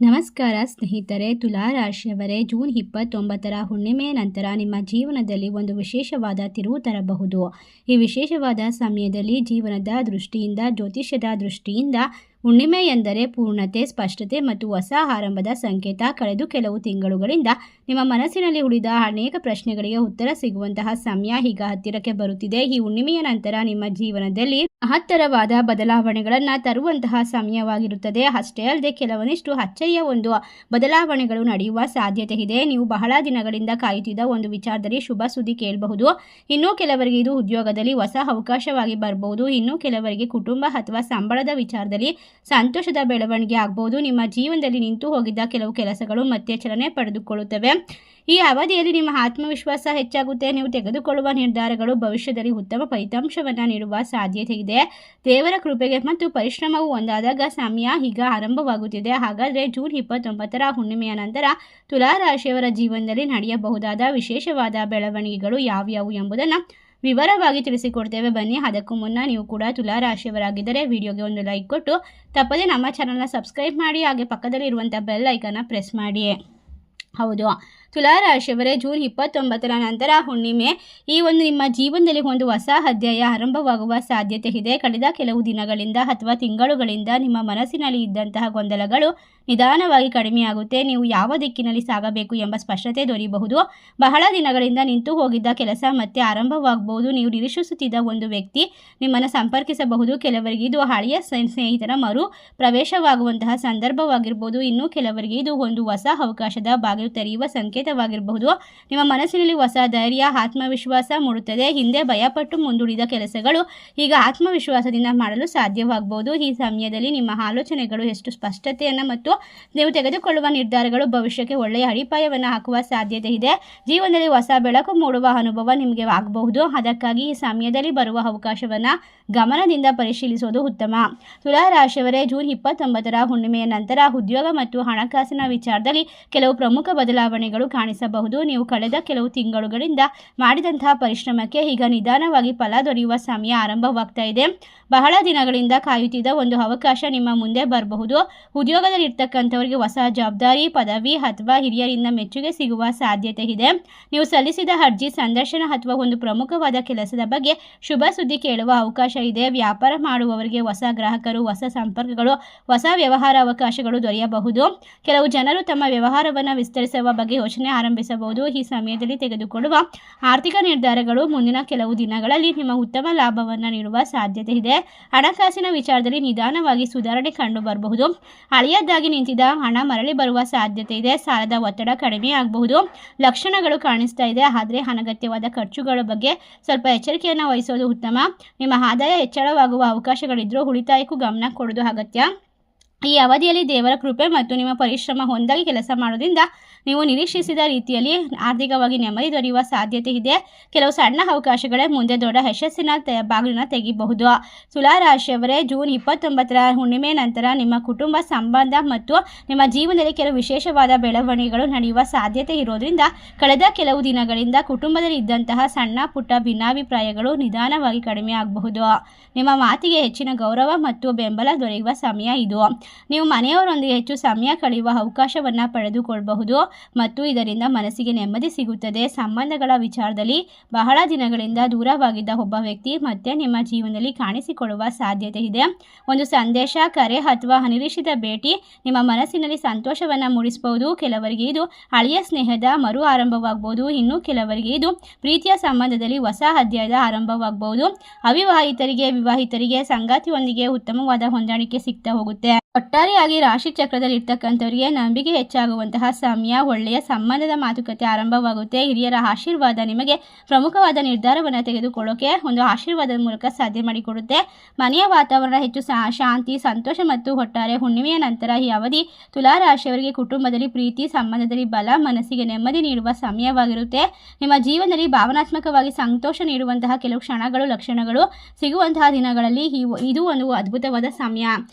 ನಮಸ್ಕಾರ ಸ್ನೇಹಿತರೆ, ತುಲಾ ರಾಶಿಯವರೇ, ಜೂನ್ 29ರ ಹುಣ್ಣಿಮೆಯ ನಂತರ ನಿಮ್ಮ ಜೀವನದಲ್ಲಿ ಒಂದು ವಿಶೇಷವಾದ ತಿರುವು ತರಬಹುದು. ಈ ವಿಶೇಷವಾದ ಸಮಯದಲ್ಲಿ ಜೀವನದ ದೃಷ್ಟಿಯಿಂದ, ಜ್ಯೋತಿಷ್ಯದ ದೃಷ್ಟಿಯಿಂದ ಹುಣ್ಣಿಮೆ ಎಂದರೆ ಪೂರ್ಣತೆ, ಸ್ಪಷ್ಟತೆ ಮತ್ತು ಹೊಸ ಆರಂಭದ ಸಂಕೇತ. ಕಳೆದ ಕೆಲವು ತಿಂಗಳುಗಳಿಂದ ನಿಮ್ಮ ಮನಸ್ಸಿನಲ್ಲಿ ಉಳಿದ ಅನೇಕ ಪ್ರಶ್ನೆಗಳಿಗೆ ಉತ್ತರ ಸಿಗುವಂತಹ ಸಮಯ ಈಗ ಹತ್ತಿರಕ್ಕೆ ಬರುತ್ತಿದೆ. ಈ ಹುಣ್ಣಿಮೆಯ ನಂತರ ನಿಮ್ಮ ಜೀವನದಲ್ಲಿ ಮಹತ್ತರವಾದ ಬದಲಾವಣೆಗಳನ್ನು ತರುವಂತಹ ಸಮಯವಾಗಿರುತ್ತದೆ. ಅಷ್ಟೇ ಅಲ್ಲದೆ ಕೆಲವೊಂದಿಷ್ಟು ಅಚ್ಚರಿಯ ಒಂದು ಬದಲಾವಣೆಗಳು ನಡೆಯುವ ಸಾಧ್ಯತೆ ಇದೆ. ನೀವು ಬಹಳ ದಿನಗಳಿಂದ ಕಾಯುತ್ತಿದ್ದ ಒಂದು ವಿಚಾರದಲ್ಲಿ ಶುಭ ಸುದ್ದಿ ಕೇಳಬಹುದು. ಇನ್ನೂ ಕೆಲವರಿಗೆ ಇದು ಉದ್ಯೋಗದಲ್ಲಿ ಹೊಸ ಅವಕಾಶವಾಗಿ ಬರಬಹುದು. ಇನ್ನು ಕೆಲವರಿಗೆ ಕುಟುಂಬ ಅಥವಾ ಸಂಬಳದ ವಿಚಾರದಲ್ಲಿ ಸಂತೋಷದ ಬೆಳವಣಿಗೆ ಆಗಬಹುದು. ನಿಮ್ಮ ಜೀವನದಲ್ಲಿ ನಿಂತು ಹೋಗಿದ್ದ ಕೆಲವು ಕೆಲಸಗಳು ಮತ್ತೆ ಚಲನೆ ಪಡೆದುಕೊಳ್ಳುತ್ತವೆ. ಈ ಅವಧಿಯಲ್ಲಿ ನಿಮ್ಮ ಆತ್ಮವಿಶ್ವಾಸ ಹೆಚ್ಚಾಗುತ್ತೆ. ನೀವು ತೆಗೆದುಕೊಳ್ಳುವ ನಿರ್ಧಾರಗಳು ಭವಿಷ್ಯದಲ್ಲಿ ಉತ್ತಮ ಫಲಿತಾಂಶವನ್ನು ನೀಡುವ ಸಾಧ್ಯತೆ ಇದೆ. ದೇವರ ಕೃಪೆಗೆ ಮತ್ತು ಪರಿಶ್ರಮವು ಒಂದಾದಾಗ ಸಮಯ ಈಗ ಆರಂಭವಾಗುತ್ತಿದೆ. ಹಾಗಾದರೆ ಜೂನ್ 29ರ ಹುಣ್ಣಿಮೆಯ ನಂತರ ತುಲಾ ರಾಶಿಯವರ ಜೀವನದಲ್ಲಿ ನಡೆಯಬಹುದಾದ ವಿಶೇಷವಾದ ಬೆಳವಣಿಗೆಗಳು ಯಾವ್ಯಾವು ಎಂಬುದನ್ನು ವಿವರವಾಗಿ ತಿಳಿಸಿಕೊಡ್ತೇವೆ. ಬನ್ನಿ, ಅದಕ್ಕೂ ಮುನ್ನ ನೀವು ಕೂಡ ತುಲಾ ರಾಶಿಯವರಾಗಿದ್ದರೆ ವಿಡಿಯೋಗೆ ಒಂದು ಲೈಕ್ ಕೊಟ್ಟು ತಪ್ಪದೇ ನಮ್ಮ ಚಾನಲ್ನ ಸಬ್ಸ್ಕ್ರೈಬ್ ಮಾಡಿ, ಹಾಗೆ ಪಕ್ಕದಲ್ಲಿ ಇರುವಂಥ ಬೆಲ್ ಐಕನ್ನ ಪ್ರೆಸ್ ಮಾಡಿ. ಹೌದು, ತುಲಾ ರಾಶಿಯವರೇ, ಜೂನ್ 29ರ ನಂತರ ಹುಣ್ಣಿಮೆ ಈ ಒಂದು ನಿಮ್ಮ ಜೀವನದಲ್ಲಿ ಒಂದು ಹೊಸ ಅಧ್ಯಾಯ ಆರಂಭವಾಗುವ ಸಾಧ್ಯತೆ ಇದೆ. ಕಳೆದ ಕೆಲವು ದಿನಗಳಿಂದ ಅಥವಾ ತಿಂಗಳುಗಳಿಂದ ನಿಮ್ಮ ಮನಸ್ಸಿನಲ್ಲಿ ಇದ್ದಂತಹ ಗೊಂದಲಗಳು ನಿಧಾನವಾಗಿ ಕಡಿಮೆಯಾಗುತ್ತೆ. ನೀವು ಯಾವ ದಿಕ್ಕಿನಲ್ಲಿ ಸಾಗಬೇಕು ಎಂಬ ಸ್ಪಷ್ಟತೆ ದೊರೆಯಬಹುದು. ಬಹಳ ದಿನಗಳಿಂದ ನಿಂತು ಹೋಗಿದ್ದ ಕೆಲಸ ಮತ್ತೆ ಆರಂಭವಾಗಬಹುದು. ನೀವು ನಿರೀಕ್ಷಿಸುತ್ತಿದ್ದ ಒಂದು ವ್ಯಕ್ತಿ ನಿಮ್ಮನ್ನು ಸಂಪರ್ಕಿಸಬಹುದು. ಕೆಲವರಿಗೆ ಇದು ಹಳೆಯ ಸ್ನೇಹಿತರ ಮರು ಪ್ರವೇಶವಾಗುವಂತಹ ಸಂದರ್ಭವಾಗಿರ್ಬೋದು. ಇನ್ನು ಕೆಲವರಿಗೆ ಇದು ಒಂದು ಹೊಸ ಅವಕಾಶದ ಬಾಗಿಲು ತೆರೆಯುವ ಸಂಕೇತವಾಗಿರಬಹುದು. ನಿಮ್ಮ ಮನಸ್ಸಿನಲ್ಲಿ ಹೊಸ ಧೈರ್ಯ, ಆತ್ಮವಿಶ್ವಾಸ ಮೂಡುತ್ತದೆ. ಹಿಂದೆ ಭಯಪಟ್ಟು ಮುಂದೂಡಿದ ಕೆಲಸಗಳು ಈಗ ಆತ್ಮವಿಶ್ವಾಸದಿಂದ ಮಾಡಲು ಸಾಧ್ಯವಾಗಬಹುದು. ಈ ಸಮಯದಲ್ಲಿ ನಿಮ್ಮ ಆಲೋಚನೆಗಳು ಎಷ್ಟು ಸ್ಪಷ್ಟತೆಯನ್ನು ಮತ್ತು ನೀವು ತೆಗೆದುಕೊಳ್ಳುವ ನಿರ್ಧಾರಗಳು ಭವಿಷ್ಯಕ್ಕೆ ಒಳ್ಳೆಯ ಅಡಿಪಾಯವನ್ನು ಹಾಕುವ ಸಾಧ್ಯತೆ ಇದೆ. ಜೀವನದಲ್ಲಿ ಹೊಸ ಬೆಳಕು ಮೂಡುವ ಅನುಭವ ನಿಮಗೆ ಆಗಬಹುದು. ಅದಕ್ಕಾಗಿ ಈ ಸಮಯದಲ್ಲಿ ಬರುವ ಅವಕಾಶವನ್ನು ಗಮನದಿಂದ ಪರಿಶೀಲಿಸುವುದು ಉತ್ತಮ. ತುಲಾ ರಾಶಿಯವರೇ, ಜೂನ್ 29ರ ಹುಣ್ಣಿಮೆಯ ನಂತರ ಉದ್ಯೋಗ ಮತ್ತು ಹಣಕಾಸಿನ ವಿಚಾರದಲ್ಲಿ ಕೆಲವು ಪ್ರಮುಖ ಬದಲಾವಣೆಗಳು ಕಾಣಿಸಬಹುದು. ನೀವು ಕಳೆದ ಕೆಲವು ತಿಂಗಳುಗಳಿಂದ ಮಾಡಿದಂತಹ ಪರಿಶ್ರಮಕ್ಕೆ ಈಗ ನಿಧಾನವಾಗಿ ಫಲ ದೊರೆಯುವ ಸಮಯ ಆರಂಭವಾಗ್ತಾ ಇದೆ. ಬಹಳ ದಿನಗಳಿಂದ ಕಾಯುತ್ತಿದ್ದ ಒಂದು ಅವಕಾಶ ನಿಮ್ಮ ಮುಂದೆ ಬರಬಹುದು. ಉದ್ಯೋಗದಲ್ಲಿ ಇರ್ತಕ್ಕಂಥವರಿಗೆ ಹೊಸ ಜವಾಬ್ದಾರಿ, ಪದವಿ ಅಥವಾ ಹಿರಿಯರಿಂದ ಮೆಚ್ಚುಗೆ ಸಿಗುವ ಸಾಧ್ಯತೆ ಇದೆ. ನೀವು ಸಲ್ಲಿಸಿದ ಅರ್ಜಿ, ಸಂದರ್ಶನ ಅಥವಾ ಒಂದು ಪ್ರಮುಖವಾದ ಕೆಲಸದ ಬಗ್ಗೆ ಶುಭ ಸುದ್ದಿ ಕೇಳುವ ಅವಕಾಶ ಇದೆ. ವ್ಯಾಪಾರ ಮಾಡುವವರಿಗೆ ಹೊಸ ಗ್ರಾಹಕರು, ಹೊಸ ಸಂಪರ್ಕಗಳು, ಹೊಸ ವ್ಯವಹಾರ ಅವಕಾಶಗಳು ದೊರೆಯಬಹುದು. ಕೆಲವು ಜನರು ತಮ್ಮ ವ್ಯವಹಾರವನ್ನು ವಿಸ್ತರಿಸುವ ಬಗ್ಗೆ ಯೋಚನೆ ಆರಂಭಿಸಬಹುದು. ಈ ಸಮಯದಲ್ಲಿ ತೆಗೆದುಕೊಳ್ಳುವ ಆರ್ಥಿಕ ನಿರ್ಧಾರಗಳು ಮುಂದಿನ ಕೆಲವು ದಿನಗಳಲ್ಲಿ ನಿಮ್ಮ ಉತ್ತಮ ಲಾಭವನ್ನು ನೀಡುವ ಸಾಧ್ಯತೆ ಇದೆ. ಹಣಕಾಸಿನ ವಿಚಾರದಲ್ಲಿ ನಿಧಾನವಾಗಿ ಸುಧಾರಣೆ ಕಂಡು ಬರಬಹುದು. ಹಳೆಯದಾಗಿ ನಿಂತಿದ್ದ ಹಣ ಮರಳಿ ಬರುವ ಸಾಧ್ಯತೆ ಇದೆ. ಸಾಲದ ಒತ್ತಡ ಕಡಿಮೆ ಆಗಬಹುದು. ಲಕ್ಷಣಗಳು ಕಾಣಿಸ್ತಾ ಇದೆ. ಆದರೆ ಅನಗತ್ಯವಾದ ಖರ್ಚುಗಳ ಬಗ್ಗೆ ಸ್ವಲ್ಪ ಎಚ್ಚರಿಕೆಯನ್ನು ವಹಿಸೋದು ಉತ್ತಮ. ನಿಮ್ಮ ಆದಾಯ ಹೆಚ್ಚಳವಾಗುವ ಅವಕಾಶಗಳಿದ್ರೂ ಉಳಿತಾಯಕ್ಕೂ ಗಮನ ಕೊಡೋದು ಅಗತ್ಯ. ಈ ಅವಧಿಯಲ್ಲಿ ದೇವರ ಕೃಪೆ ಮತ್ತು ನಿಮ್ಮ ಪರಿಶ್ರಮ ಹೊಂದಾಗಿ ಕೆಲಸ ಮಾಡೋದ್ರಿಂದ ನೀವು ನಿರೀಕ್ಷಿಸಿದ ರೀತಿಯಲ್ಲಿ ಆರ್ಥಿಕವಾಗಿ ನೆಮ್ಮದಿ ದೊರೆಯುವ ಸಾಧ್ಯತೆ ಇದೆ. ಕೆಲವು ಸಣ್ಣ ಅವಕಾಶಗಳೇ ಮುಂದೆ ದೊಡ್ಡ ಯಶಸ್ಸಿನ ಬಾಗಿಲನ್ನು ತೆಗೆಯಬಹುದು. ತುಲಾ ರಾಶಿಯವರೇ, ಜೂನ್ 29ರ ಹುಣ್ಣಿಮೆ ನಂತರ ನಿಮ್ಮ ಕುಟುಂಬ ಸಂಬಂಧ ಮತ್ತು ನಿಮ್ಮ ಜೀವನದಲ್ಲಿ ಕೆಲವು ವಿಶೇಷವಾದ ಬೆಳವಣಿಗೆಗಳು ನಡೆಯುವ ಸಾಧ್ಯತೆ ಇರೋದ್ರಿಂದ ಕಳೆದ ಕೆಲವು ದಿನಗಳಿಂದ ಕುಟುಂಬದಲ್ಲಿ ಇದ್ದಂತಹ ಸಣ್ಣ ಪುಟ್ಟ ಭಿನ್ನಾಭಿಪ್ರಾಯಗಳು ನಿಧಾನವಾಗಿ ಕಡಿಮೆ ಆಗಬಹುದು. ನಿಮ್ಮ ಮಾತಿಗೆ ಹೆಚ್ಚಿನ ಗೌರವ ಮತ್ತು ಬೆಂಬಲ ದೊರೆಯುವ ಸಮಯ ಇದು. ನೀವು ಮನೆಯವರೊಂದಿಗೆ ಹೆಚ್ಚು ಸಮಯ ಕಳೆಯುವ ಅವಕಾಶವನ್ನು ಪಡೆದುಕೊಳ್ಳಬಹುದು ಮತ್ತು ಇದರಿಂದ ಮನಸ್ಸಿಗೆ ನೆಮ್ಮದಿ ಸಿಗುತ್ತದೆ. ಸಂಬಂಧಗಳ ವಿಚಾರದಲ್ಲಿ ಬಹಳ ದಿನಗಳಿಂದ ದೂರವಾಗಿದ್ದ ಒಬ್ಬ ವ್ಯಕ್ತಿ ಮತ್ತೆ ನಿಮ್ಮ ಜೀವನದಲ್ಲಿ ಕಾಣಿಸಿಕೊಳ್ಳುವ ಸಾಧ್ಯತೆ ಇದೆ. ಒಂದು ಸಂದೇಶ, ಕರೆ ಅಥವಾ ಅನಿರೀಕ್ಷಿತ ಭೇಟಿ ನಿಮ್ಮ ಮನಸ್ಸಿನಲ್ಲಿ ಸಂತೋಷವನ್ನು ಮೂಡಿಸಬಹುದು. ಕೆಲವರಿಗೆ ಇದು ಹಳೆಯ ಸ್ನೇಹದ ಮರು ಆರಂಭವಾಗಬಹುದು. ಇನ್ನು ಕೆಲವರಿಗೆ ಇದು ಪ್ರೀತಿಯ ಸಂಬಂಧದಲ್ಲಿ ಹೊಸ ಅಧ್ಯಾಯದ ಆರಂಭವಾಗಬಹುದು. ಅವಿವಾಹಿತರಿಗೆ, ವಿವಾಹಿತರಿಗೆ ಸಂಗಾತಿಯೊಂದಿಗೆ ಉತ್ತಮವಾದ ಹೊಂದಾಣಿಕೆ ಸಿಗ್ತಾ ಹೋಗುತ್ತೆ. ಒಟ್ಟಾರೆಯಾಗಿ ರಾಶಿ ಚಕ್ರದಲ್ಲಿ ಇರ್ತಕ್ಕಂಥವರಿಗೆ ನಂಬಿಕೆ ಹೆಚ್ಚಾಗುವಂತಹ ಸಮಯ. ಒಳ್ಳೆಯ ಸಂಬಂಧದ ಮಾತುಕತೆ ಆರಂಭವಾಗುತ್ತೆ. ಹಿರಿಯರ ಆಶೀರ್ವಾದ ನಿಮಗೆ ಪ್ರಮುಖವಾದ ನಿರ್ಧಾರವನ್ನು ತೆಗೆದುಕೊಳ್ಳೋಕೆ ಒಂದು ಆಶೀರ್ವಾದದ ಮೂಲಕ ಸಾಧ್ಯ ಮಾಡಿಕೊಡುತ್ತೆ. ಮನೆಯ ವಾತಾವರಣ ಹೆಚ್ಚು ಶಾಂತಿ, ಸಂತೋಷ ಮತ್ತು ಒಟ್ಟಾರೆ ಹುಣ್ಣಿಮೆಯ ನಂತರ ಈ ಅವಧಿ ತುಲಾ ರಾಶಿಯವರಿಗೆ ಕುಟುಂಬದಲ್ಲಿ ಪ್ರೀತಿ, ಸಂಬಂಧದಲ್ಲಿ ಬಲ, ಮನಸ್ಸಿಗೆ ನೆಮ್ಮದಿ ನೀಡುವ ಸಮಯವಾಗಿರುತ್ತೆ. ನಿಮ್ಮ ಜೀವನದಲ್ಲಿ ಭಾವನಾತ್ಮಕವಾಗಿ ಸಂತೋಷ ನೀಡುವಂತಹ ಕೆಲವು ಕ್ಷಣಗಳು, ಲಕ್ಷಣಗಳು ಸಿಗುವಂತಹ ದಿನಗಳಲ್ಲಿ ಇದು ಒಂದು ಅದ್ಭುತವಾದ ಸಮಯ.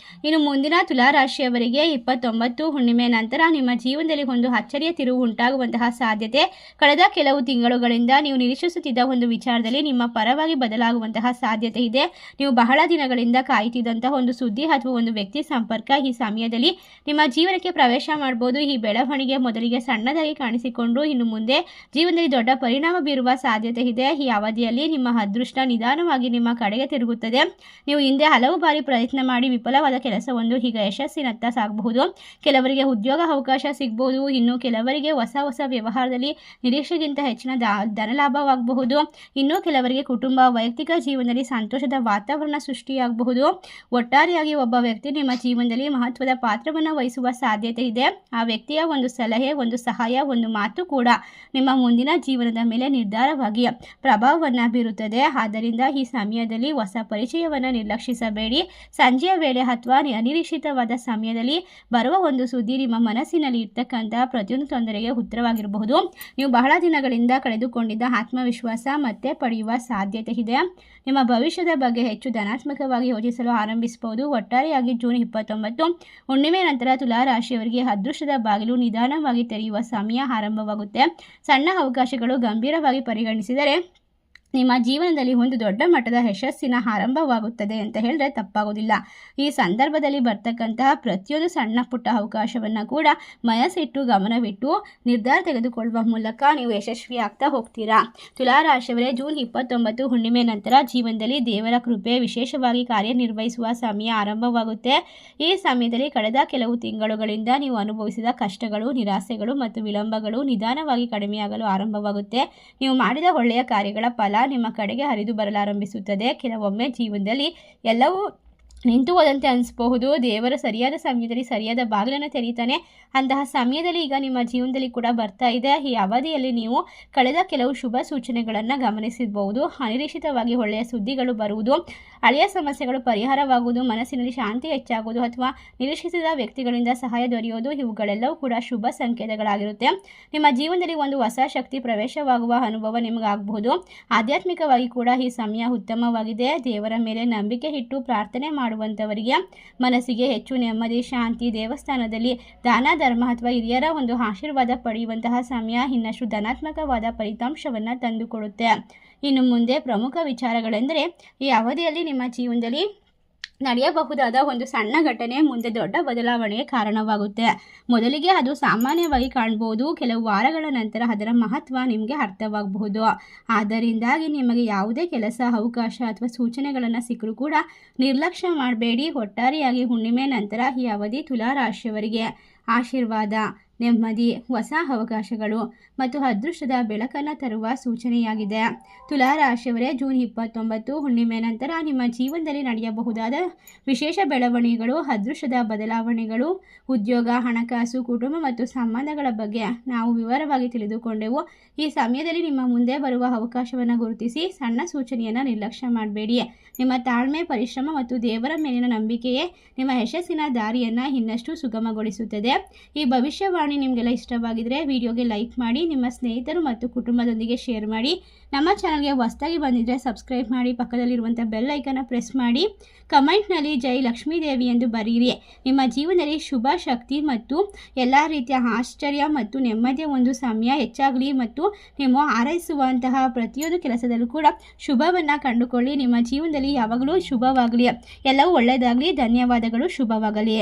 ಇನ್ನು ಮುಂದಿನ ತುಲಾ ರಾಶಿಯವರಿಗೆ 29 ಹುಣ್ಣಿಮೆ ನಂತರ ನಿಮ್ಮ ಜೀವನದಲ್ಲಿ ಒಂದು ಅಚ್ಚರಿಯ ತಿರುವು ಉಂಟಾಗುವಂತಹ ಸಾಧ್ಯತೆ. ಕಳೆದ ಕೆಲವು ತಿಂಗಳುಗಳಿಂದ ನೀವು ನಿರೀಕ್ಷಿಸುತ್ತಿದ್ದ ಒಂದು ವಿಚಾರದಲ್ಲಿ ನಿಮ್ಮ ಪರವಾಗಿ ಬದಲಾಗುವಂತಹ ಸಾಧ್ಯತೆ ಇದೆ. ನೀವು ಬಹಳ ದಿನಗಳಿಂದ ಕಾಯುತ್ತಿದ್ದಂತಹ ಒಂದು ಸುದ್ದಿ ಅಥವಾ ಒಂದು ವ್ಯಕ್ತಿ ಸಂಪರ್ಕ ಈ ಸಮಯದಲ್ಲಿ ನಿಮ್ಮ ಜೀವನಕ್ಕೆ ಪ್ರವೇಶ ಮಾಡಬಹುದು. ಈ ಬೆಳವಣಿಗೆ ಮೊದಲಿಗೆ ಸಣ್ಣದಾಗಿ ಕಾಣಿಸಿಕೊಂಡು ಇನ್ನು ಮುಂದೆ ಜೀವನದಲ್ಲಿ ದೊಡ್ಡ ಪರಿಣಾಮ ಬೀರುವ ಸಾಧ್ಯತೆ ಇದೆ. ಈ ಅವಧಿಯಲ್ಲಿ ನಿಮ್ಮ ಅದೃಷ್ಟ ನಿಧಾನವಾಗಿ ನಿಮ್ಮ ಕಡೆಗೆ ತಿರುಗುತ್ತದೆ. ನೀವು ಹಿಂದೆ ಹಲವು ಬಾರಿ ಪ್ರಯತ್ನ ಮಾಡಿ ವಿಫಲವಾದ ಕೆಲಸವೊಂದು ಈಗ ಯಶಸ್ಸಿನತ್ತ ಸಾಗಬಹುದು. ಕೆಲವರಿಗೆ ಉದ್ಯೋಗ ಅವಕಾಶ ಸಿಗಬಹುದು. ಇನ್ನು ಕೆಲವರಿಗೆ ಹೊಸ ವ್ಯವಹಾರದಲ್ಲಿ ನಿರೀಕ್ಷೆಗಿಂತ ಹೆಚ್ಚಿನ ಧನಲಾಭವಾಗಬಹುದು. ಇನ್ನು ಕೆಲವರಿಗೆ ಕುಟುಂಬ ವೈಯಕ್ತಿಕ ಜೀವನದಲ್ಲಿ ಸಂತೋಷದ ವಾತಾವರಣ ಸೃಷ್ಟಿಯಾಗಬಹುದು. ಒಟ್ಟಾರೆಯಾಗಿ ಒಬ್ಬ ವ್ಯಕ್ತಿ ನಿಮ್ಮ ಜೀವನದಲ್ಲಿ ಮಹತ್ವದ ಪಾತ್ರವನ್ನು ವಹಿಸುವ ಸಾಧ್ಯತೆ ಇದೆ. ಆ ವ್ಯಕ್ತಿಯ ಒಂದು ಸಲಹೆ, ಒಂದು ಸಹಾಯ, ಒಂದು ಮಾತು ಕೂಡ ನಿಮ್ಮ ಮುಂದಿನ ಜೀವನದ ಮೇಲೆ ನಿರ್ಧಾರವಾಗಿ ಪ್ರಭಾವವನ್ನು ಬೀರುತ್ತದೆ. ಆದ್ದರಿಂದ ಈ ಸಮಯದಲ್ಲಿ ಹೊಸ ಪರಿಚಯವನ್ನು ನಿರ್ಲಕ್ಷಿಸಬೇಡಿ. ಸಂಜೆಯ ವೇಳೆ ಅಥವಾ ಅನಿರೀಕ್ಷಿತವಾದ ಸಮಯದಲ್ಲಿ ಬರುವ ಒಂದು ಸುದ್ದಿ ನಿಮ್ಮ ಮನಸ್ಸಿನಲ್ಲಿ ಇರ್ತಕ್ಕಂತಹ ಪ್ರತಿಯೊಂದು ತೊಂದರೆಗೆ ಉತ್ತರವಾಗಿರಬಹುದು. ನೀವು ಬಹಳ ದಿನಗಳಿಂದ ಕಳೆದುಕೊಂಡಿದ್ದ ಆತ್ಮವಿಶ್ವಾಸ ಮತ್ತೆ ಪಡೆಯುವ ಸಾಧ್ಯತೆ ಇದೆ. ನಿಮ್ಮ ಭವಿಷ್ಯದ ಬಗ್ಗೆ ಹೆಚ್ಚು ಧನಾತ್ಮಕವಾಗಿ ಯೋಚಿಸಲು ಆರಂಭಿಸಬಹುದು. ಒಟ್ಟಾರೆಯಾಗಿ ಜೂನ್ 29 ಹುಣ್ಣಿಮೆ ನಂತರ ತುಲಾ ರಾಶಿಯವರಿಗೆ ಅದೃಷ್ಟದ ಬಾಗಿಲು ನಿಧಾನವಾಗಿ ತೆರೆಯುವ ಸಮಯ ಆರಂಭವಾಗುತ್ತೆ. ಸಣ್ಣ ಅವಕಾಶಗಳು ಗಂಭೀರವಾಗಿ ಪರಿಗಣಿಸಿದರೆ ನಿಮ್ಮ ಜೀವನದಲ್ಲಿ ಒಂದು ದೊಡ್ಡ ಮಟ್ಟದ ಯಶಸ್ಸಿನ ಆರಂಭವಾಗುತ್ತದೆ ಅಂತ ಹೇಳಿದ್ರೆ ತಪ್ಪಾಗೋದಿಲ್ಲ. ಈ ಸಂದರ್ಭದಲ್ಲಿ ಬರ್ತಕ್ಕಂತಹ ಪ್ರತಿಯೊಂದು ಸಣ್ಣ ಪುಟ್ಟ ಅವಕಾಶವನ್ನು ಕೂಡ ಮನಸ್ಸಿಟ್ಟು ಗಮನವಿಟ್ಟು ನಿರ್ಧಾರ ತೆಗೆದುಕೊಳ್ಳುವ ಮೂಲಕ ನೀವು ಯಶಸ್ವಿ ಆಗ್ತಾ ಹೋಗ್ತೀರಾ. ತುಲಾ ರಾಶಿಯವರೇ, ಜೂನ್ 29 ಹುಣ್ಣಿಮೆ ನಂತರ ಜೀವನದಲ್ಲಿ ದೇವರ ಕೃಪೆ ವಿಶೇಷವಾಗಿ ಕಾರ್ಯನಿರ್ವಹಿಸುವ ಸಮಯ ಆರಂಭವಾಗುತ್ತೆ. ಈ ಸಮಯದಲ್ಲಿ ಕಳೆದ ಕೆಲವು ತಿಂಗಳುಗಳಿಂದ ನೀವು ಅನುಭವಿಸಿದ ಕಷ್ಟಗಳು, ನಿರಾಸೆಗಳು ಮತ್ತು ವಿಳಂಬಗಳು ನಿಧಾನವಾಗಿ ಕಡಿಮೆಯಾಗಲು ಆರಂಭವಾಗುತ್ತೆ. ನೀವು ಮಾಡಿದ ಒಳ್ಳೆಯ ಕಾರ್ಯಗಳ ಫಲ ನಿಮ್ಮ ಕಡೆಗೆ ಹರಿದು ಬರಲಾರಂಭಿಸುತ್ತದೆ. ಕೆಲವೊಮ್ಮೆ ಜೀವನದಲ್ಲಿ ಎಲ್ಲವೂ ನಿಂತು ಹೋದಂತೆ ಅನಿಸಬಹುದು. ದೇವರು ಸರಿಯಾದ ಸಮಯದಲ್ಲಿ ಸರಿಯಾದ ಬಾಗಿಲನ್ನು ತೆರೀತಾನೆ. ಅಂತಹ ಸಮಯದಲ್ಲಿ ಈಗ ನಿಮ್ಮ ಜೀವನದಲ್ಲಿ ಕೂಡ ಬರ್ತಾ ಇದೆ. ಈ ಅವಧಿಯಲ್ಲಿ ನೀವು ಕಳೆದ ಕೆಲವು ಶುಭ ಸೂಚನೆಗಳನ್ನು ಗಮನಿಸಬಹುದು. ಅನಿರೀಕ್ಷಿತವಾಗಿ ಒಳ್ಳೆಯ ಸುದ್ದಿಗಳು ಬರುವುದು, ಹಳೆಯ ಸಮಸ್ಯೆಗಳು ಪರಿಹಾರವಾಗುವುದು, ಮನಸ್ಸಿನಲ್ಲಿ ಶಾಂತಿ ಹೆಚ್ಚಾಗುವುದು ಅಥವಾ ನಿರೀಕ್ಷಿಸಿದ ವ್ಯಕ್ತಿಗಳಿಂದ ಸಹಾಯ ದೊರೆಯುವುದು, ಇವುಗಳೆಲ್ಲವೂ ಕೂಡ ಶುಭ ಸಂಕೇತಗಳಾಗಿರುತ್ತೆ. ನಿಮ್ಮ ಜೀವನದಲ್ಲಿ ಒಂದು ಹೊಸ ಶಕ್ತಿ ಪ್ರವೇಶವಾಗುವ ಅನುಭವ ನಿಮಗಾಗಬಹುದು. ಆಧ್ಯಾತ್ಮಿಕವಾಗಿ ಕೂಡ ಈ ಸಮಯ ಉತ್ತಮವಾಗಿದೆ. ದೇವರ ಮೇಲೆ ನಂಬಿಕೆ ಇಟ್ಟು ಪ್ರಾರ್ಥನೆ ಮಾಡುವಂಥವರಿಗೆ ಮನಸ್ಸಿಗೆ ಹೆಚ್ಚು ನೆಮ್ಮದಿ, ಶಾಂತಿ. ದೇವಸ್ಥಾನದಲ್ಲಿ ದಾನ ಧರ್ಮ ಅಥವಾ ಹಿರಿಯರ ಒಂದು ಆಶೀರ್ವಾದ ಪಡೆಯುವಂತಹ ಸಮಯ ಇನ್ನಷ್ಟು ಧನಾತ್ಮಕವಾದ ಫಲಿತಾಂಶವನ್ನು ತಂದುಕೊಡುತ್ತೆ. ಇನ್ನು ಮುಂದೆ ಪ್ರಮುಖ ವಿಚಾರಗಳೆಂದರೆ ಈ ಅವಧಿಯಲ್ಲಿ ನಿಮ್ಮ ಜೀವನದಲ್ಲಿ ನಡೆಯಬಹುದಾದ ಒಂದು ಸಣ್ಣ ಘಟನೆ ಮುಂದೆ ದೊಡ್ಡ ಬದಲಾವಣೆಗೆ ಕಾರಣವಾಗುತ್ತೆ. ಮೊದಲಿಗೆ ಅದು ಸಾಮಾನ್ಯವಾಗಿ ಕಾಣಬಹುದು. ಕೆಲವು ವಾರಗಳ ನಂತರ ಅದರ ಮಹತ್ವ ನಿಮಗೆ ಅರ್ಥವಾಗಬಹುದು. ಆದ್ದರಿಂದಾಗಿ ನಿಮಗೆ ಯಾವುದೇ ಕೆಲಸ, ಅವಕಾಶ ಅಥವಾ ಸೂಚನೆಗಳನ್ನು ಸಿಕ್ಕರೂ ಕೂಡ ನಿರ್ಲಕ್ಷ್ಯ ಮಾಡಬೇಡಿ. ಒಟ್ಟಾರೆಯಾಗಿ ಹುಣ್ಣಿಮೆ ನಂತರ ಈ ಅವಧಿ ತುಲಾ ರಾಶಿಯವರಿಗೆ ಆಶೀರ್ವಾದ, ನೆಮ್ಮದಿ, ಹೊಸ ಅವಕಾಶಗಳು ಮತ್ತು ಅದೃಷ್ಟದ ಬೆಳಕನ್ನು ತರುವ ಸೂಚನೆಯಾಗಿದೆ. ತುಲಾ ರಾಶಿಯವರೇ, ಜೂನ್ 29 ಹುಣ್ಣಿಮೆ ನಂತರ ನಿಮ್ಮ ಜೀವನದಲ್ಲಿ ನಡೆಯಬಹುದಾದ ವಿಶೇಷ ಬೆಳವಣಿಗೆಗಳು, ಅದೃಷ್ಟದ ಬದಲಾವಣೆಗಳು, ಉದ್ಯೋಗ, ಹಣಕಾಸು, ಕುಟುಂಬ ಮತ್ತು ಸಂಬಂಧಗಳ ಬಗ್ಗೆ ನಾವು ವಿವರವಾಗಿ ತಿಳಿದುಕೊಂಡೆವು. ಈ ಸಮಯದಲ್ಲಿ ನಿಮ್ಮ ಮುಂದೆ ಬರುವ ಅವಕಾಶವನ್ನು ಗುರುತಿಸಿ ಸಣ್ಣ ಸೂಚನೆಯನ್ನು ನಿರ್ಲಕ್ಷ್ಯ ಮಾಡಬೇಡಿ. ನಿಮ್ಮ ತಾಳ್ಮೆ, ಪರಿಶ್ರಮ ಮತ್ತು ದೇವರ ಮೇಲಿನ ನಂಬಿಕೆಯೇ ನಿಮ್ಮ ಯಶಸ್ಸಿನ ದಾರಿಯನ್ನು ಇನ್ನಷ್ಟು ಸುಗಮಗೊಳಿಸುತ್ತದೆ. ಈ ಭವಿಷ್ಯವಾಣಿ ನಿಮಗೆಲ್ಲ ಇಷ್ಟವಾಗಿದ್ದರೆ ವಿಡಿಯೋಗೆ ಲೈಕ್ ಮಾಡಿ, ನಿಮ್ಮ ಸ್ನೇಹಿತರು ಮತ್ತು ಕುಟುಂಬದೊಂದಿಗೆ ಶೇರ್ ಮಾಡಿ. ನಮ್ಮ ಚಾನಲ್ಗೆ ಹೊಸದಾಗಿ ಬಂದಿದ್ದರೆ ಸಬ್ಸ್ಕ್ರೈಬ್ ಮಾಡಿ, ಪಕ್ಕದಲ್ಲಿರುವಂಥ ಬೆಲ್ ಐಕನ್ನ ಪ್ರೆಸ್ ಮಾಡಿ. ಕಮೆಂಟ್ನಲ್ಲಿ ಜೈ ಲಕ್ಷ್ಮೀದೇವಿ ಎಂದು ಬರೆಯಿರಿ. ನಿಮ್ಮ ಜೀವನದಲ್ಲಿ ಶುಭ ಶಕ್ತಿ ಮತ್ತು ಎಲ್ಲ ರೀತಿಯ ಆಶ್ಚರ್ಯ ಮತ್ತು ನೆಮ್ಮದಿಯ ಒಂದು ಸಮಯ ಹೆಚ್ಚಾಗಲಿ ಮತ್ತು ನೀವು ಹಾರೈಸುವಂತಹ ಪ್ರತಿಯೊಂದು ಕೆಲಸದಲ್ಲೂ ಕೂಡ ಶುಭವನ್ನು ಕಂಡುಕೊಳ್ಳಿ. ನಿಮ್ಮ ಜೀವನದಲ್ಲಿ ಯಾವಾಗಲೂ ಶುಭವಾಗಲಿ, ಎಲ್ಲವೂ ಒಳ್ಳೆಯದಾಗಲಿ. ಧನ್ಯವಾದಗಳು. ಶುಭವಾಗಲಿ.